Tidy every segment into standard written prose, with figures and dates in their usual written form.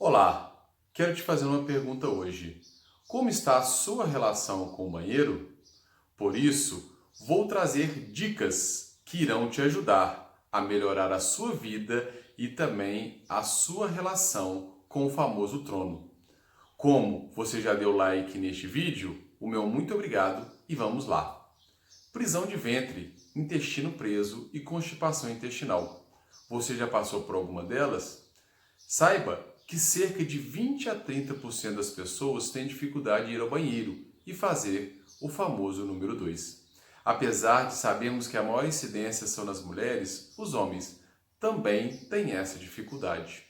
Olá, quero te fazer uma pergunta hoje. Como está a sua relação com o banheiro? Por isso, vou trazer dicas que irão te ajudar a melhorar a sua vida e também a sua relação com o famoso trono. Como você já deu like neste vídeo, o meu muito obrigado e vamos lá. Prisão de ventre, intestino preso e constipação intestinal. Você já passou por alguma delas? Saiba que cerca de 20 a 30% das pessoas têm dificuldade de ir ao banheiro e fazer o famoso número 2. Apesar de sabermos que a maior incidência são nas mulheres, os homens também têm essa dificuldade.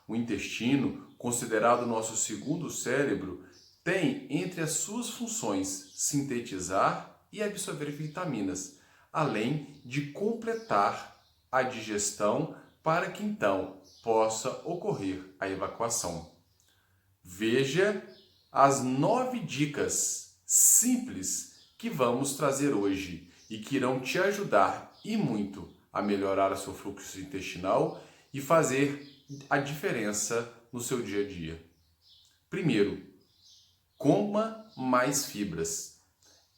O intestino, considerado nosso segundo cérebro, tem entre as suas funções sintetizar e absorver vitaminas, além de completar a digestão para que então possa ocorrer a evacuação. Veja as 9 dicas simples que vamos trazer hoje e que irão te ajudar e muito a melhorar o seu fluxo intestinal e fazer a diferença no seu dia a dia. Primeiro, coma mais fibras.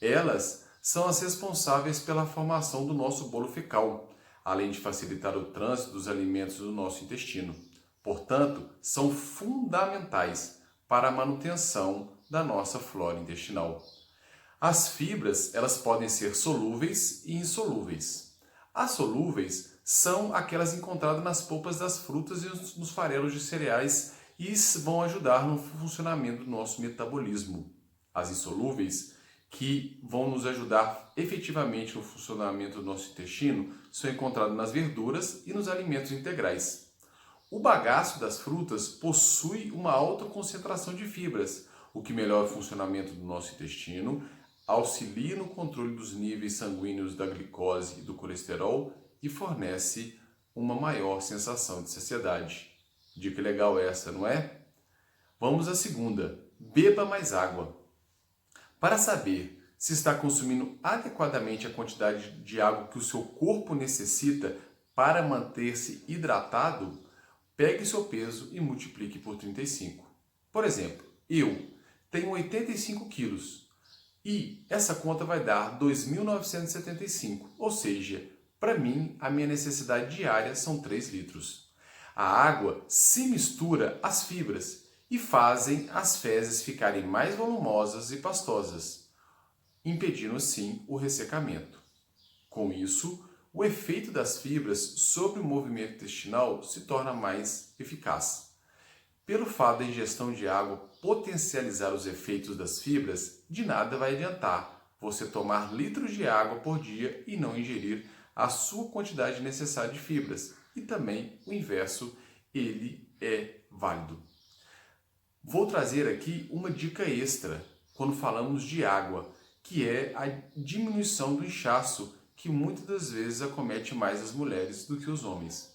Elas são as responsáveis pela formação do nosso bolo fecal, além de facilitar o trânsito dos alimentos do nosso intestino. Portanto, são fundamentais para a manutenção da nossa flora intestinal. As fibras, elas podem ser solúveis e insolúveis. As solúveis são aquelas encontradas nas polpas das frutas e nos farelos de cereais e vão ajudar no funcionamento do nosso metabolismo. As insolúveis, que vão nos ajudar efetivamente no funcionamento do nosso intestino, são encontradas nas verduras e nos alimentos integrais. O bagaço das frutas possui uma alta concentração de fibras, o que melhora o funcionamento do nosso intestino, auxilia no controle dos níveis sanguíneos da glicose e do colesterol e fornece uma maior sensação de saciedade. Dica legal essa, não é? Vamos à segunda. Beba mais água. Para saber se está consumindo adequadamente a quantidade de água que o seu corpo necessita para manter-se hidratado, pegue seu peso e multiplique por 35. Por exemplo, eu tenho 85 quilos e essa conta vai dar 2.975, ou seja, para mim a minha necessidade diária são 3 litros. A água se mistura às fibras e fazem as fezes ficarem mais volumosas e pastosas, impedindo assim o ressecamento. Com isso, o efeito das fibras sobre o movimento intestinal se torna mais eficaz. Pelo fato da ingestão de água potencializar os efeitos das fibras, de nada vai adiantar você tomar litros de água por dia e não ingerir a sua quantidade necessária de fibras. E também o inverso, ele é válido. Vou trazer aqui uma dica extra quando falamos de água, que é a diminuição do inchaço, que muitas das vezes acomete mais as mulheres do que os homens.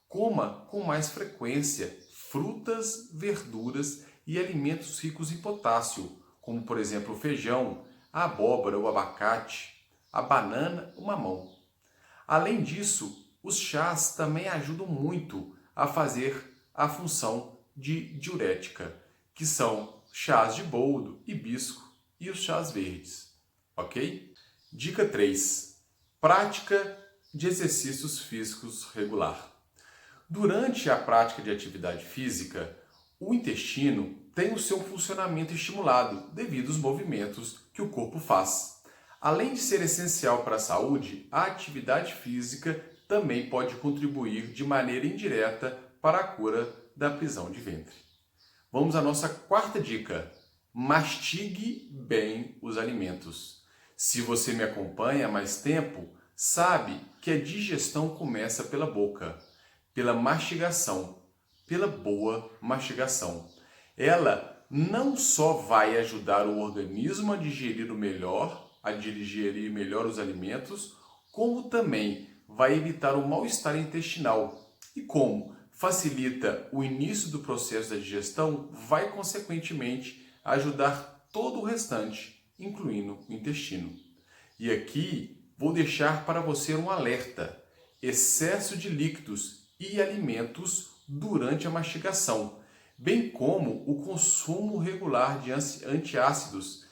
Coma com mais frequência frutas, verduras e alimentos ricos em potássio, como por exemplo o feijão, a abóbora, o abacate, a banana, o mamão. Além disso, os chás também ajudam muito a fazer a função de diurética, que são chás de boldo, hibisco e os chás verdes, ok? Dica 3. Prática de exercícios físicos regular. Durante a prática de atividade física, o intestino tem o seu funcionamento estimulado devido aos movimentos que o corpo faz. Além de ser essencial para a saúde, a atividade física também pode contribuir de maneira indireta para a cura da prisão de ventre. Vamos à nossa quarta dica. Mastigue bem os alimentos. Se você me acompanha há mais tempo, sabe que a digestão começa pela boca, pela mastigação, pela boa mastigação. Ela não só vai ajudar o organismo a digerir melhor os alimentos, como também vai evitar o mal-estar intestinal. E como facilita o início do processo da digestão, vai consequentemente ajudar todo o restante, incluindo o intestino. E aqui vou deixar para você um alerta: excesso de líquidos e alimentos durante a mastigação, bem como o consumo regular de antiácidos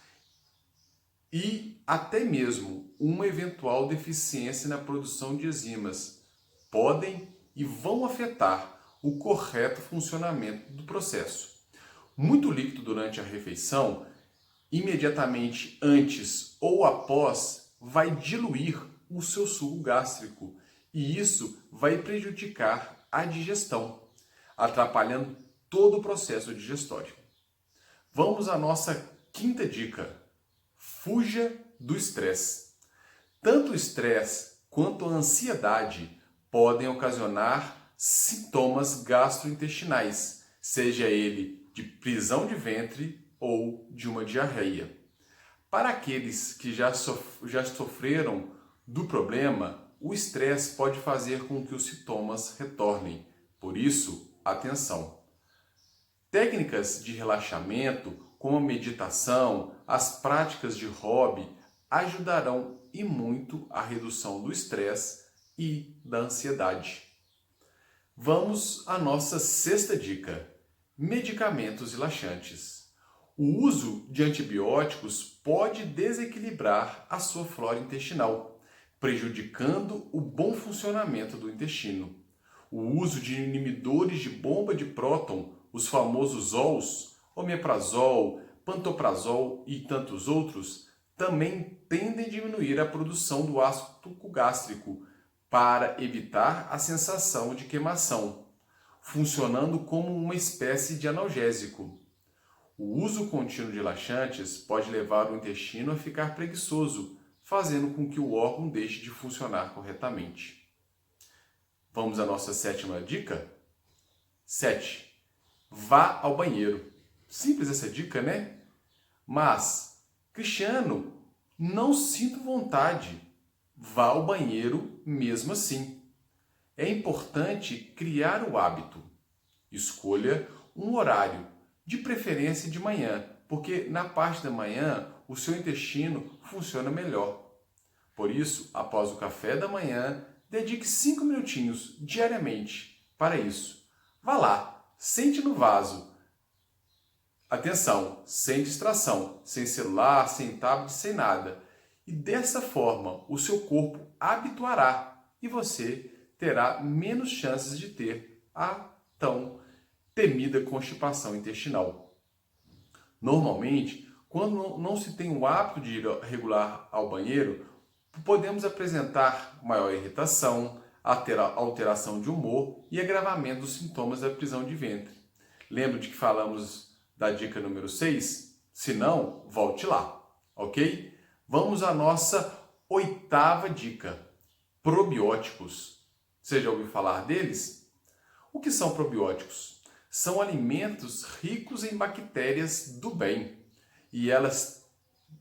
e até mesmo uma eventual deficiência na produção de enzimas podem e vão afetar o correto funcionamento do processo. Muito líquido durante a refeição, imediatamente antes ou após, vai diluir o seu suco gástrico e isso vai prejudicar a digestão, atrapalhando todo o processo digestório. Vamos à nossa quinta dica. Fuja do estresse. Tanto o estresse quanto a ansiedade podem ocasionar sintomas gastrointestinais, seja ele de prisão de ventre ou de uma diarreia. Para aqueles que já sofreram do problema, o estresse pode fazer com que os sintomas retornem. Por isso, atenção. Técnicas de relaxamento, como a meditação, as práticas de hobby, ajudarão e muito a redução do estresse e da ansiedade. Vamos à nossa sexta dica: medicamentos relaxantes. O uso de antibióticos pode desequilibrar a sua flora intestinal, prejudicando o bom funcionamento do intestino. O uso de inibidores de bomba de próton, os famosos ZOLs, omeprazol, pantoprazol e tantos outros, também tendem a diminuir a produção do ácido gástrico para evitar a sensação de queimação, funcionando como uma espécie de analgésico. O uso contínuo de laxantes pode levar o intestino a ficar preguiçoso, fazendo com que o órgão deixe de funcionar corretamente. Vamos à nossa sétima dica? 7. Vá ao banheiro. Simples essa dica, né? Mas, Cristiano, não sinto vontade. Vá ao banheiro mesmo assim. É importante criar o hábito. Escolha um horário, de preferência de manhã, porque na parte da manhã o seu intestino funciona melhor. Por isso, após o café da manhã, dedique 5 minutinhos diariamente para isso. Vá lá, sente no vaso. Atenção, sem distração, sem celular, sem tablet, sem nada. E dessa forma, o seu corpo habituará e você terá menos chances de ter a tão temida constipação intestinal. Normalmente, quando não se tem o hábito de ir regular ao banheiro, podemos apresentar maior irritação, alteração de humor e agravamento dos sintomas da prisão de ventre. Lembra de que falamos da dica número 6? Se não, volte lá, ok? Vamos à nossa oitava dica: probióticos. Você já ouviu falar deles? O que são probióticos? São alimentos ricos em bactérias do bem e elas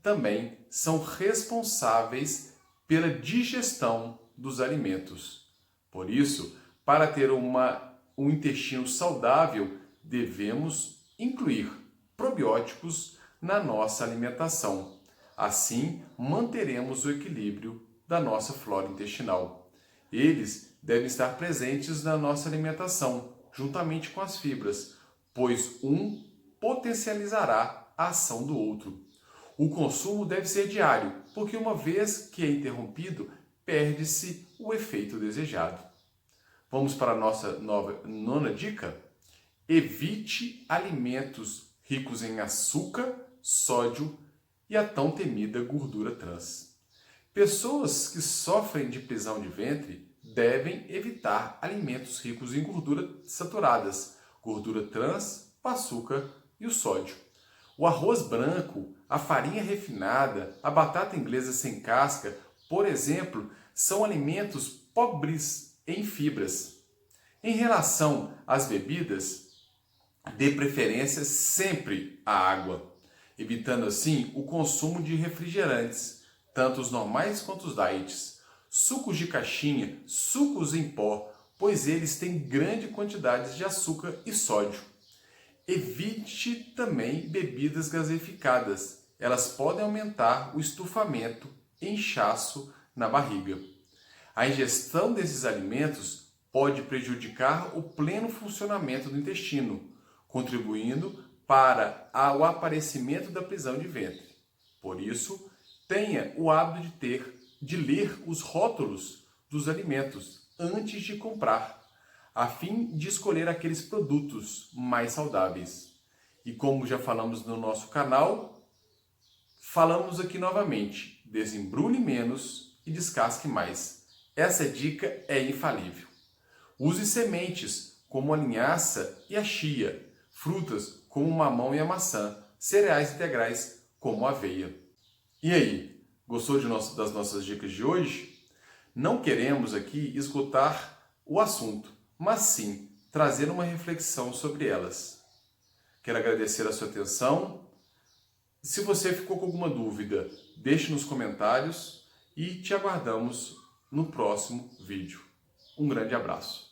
também são responsáveis pela digestão dos alimentos. Por isso, para ter um intestino saudável, devemos incluir probióticos na nossa alimentação. Assim, manteremos o equilíbrio da nossa flora intestinal. Eles devem estar presentes na nossa alimentação, juntamente com as fibras, pois um potencializará a ação do outro. O consumo deve ser diário, porque uma vez que é interrompido, perde-se o efeito desejado. Vamos para a nossa nona dica? Evite alimentos ricos em açúcar, sódio e a tão temida gordura trans. Pessoas que sofrem de prisão de ventre devem evitar alimentos ricos em gorduras saturadas, gordura trans, o açúcar e o sódio. O arroz branco, a farinha refinada, a batata inglesa sem casca, por exemplo, são alimentos pobres em fibras. Em relação às bebidas, dê preferência sempre à água, evitando assim o consumo de refrigerantes, tanto os normais quanto os diets, sucos de caixinha, sucos em pó, pois eles têm grande quantidade de açúcar e sódio. Evite também bebidas gaseificadas, elas podem aumentar o estufamento e inchaço na barriga. A ingestão desses alimentos pode prejudicar o pleno funcionamento do intestino, contribuindo para o aparecimento da prisão de ventre. Por isso, tenha o hábito de ler os rótulos dos alimentos antes de comprar, a fim de escolher aqueles produtos mais saudáveis. E como já falamos no nosso canal, falamos aqui novamente: desembrulhe menos e descasque mais. Essa dica é infalível. Use sementes como a linhaça e a chia, frutas como o mamão e a maçã, cereais integrais como a aveia. E aí, gostou das nossas dicas de hoje? Não queremos aqui esgotar o assunto, mas sim trazer uma reflexão sobre elas. Quero agradecer a sua atenção. Se você ficou com alguma dúvida, deixe nos comentários e te aguardamos no próximo vídeo. Um grande abraço.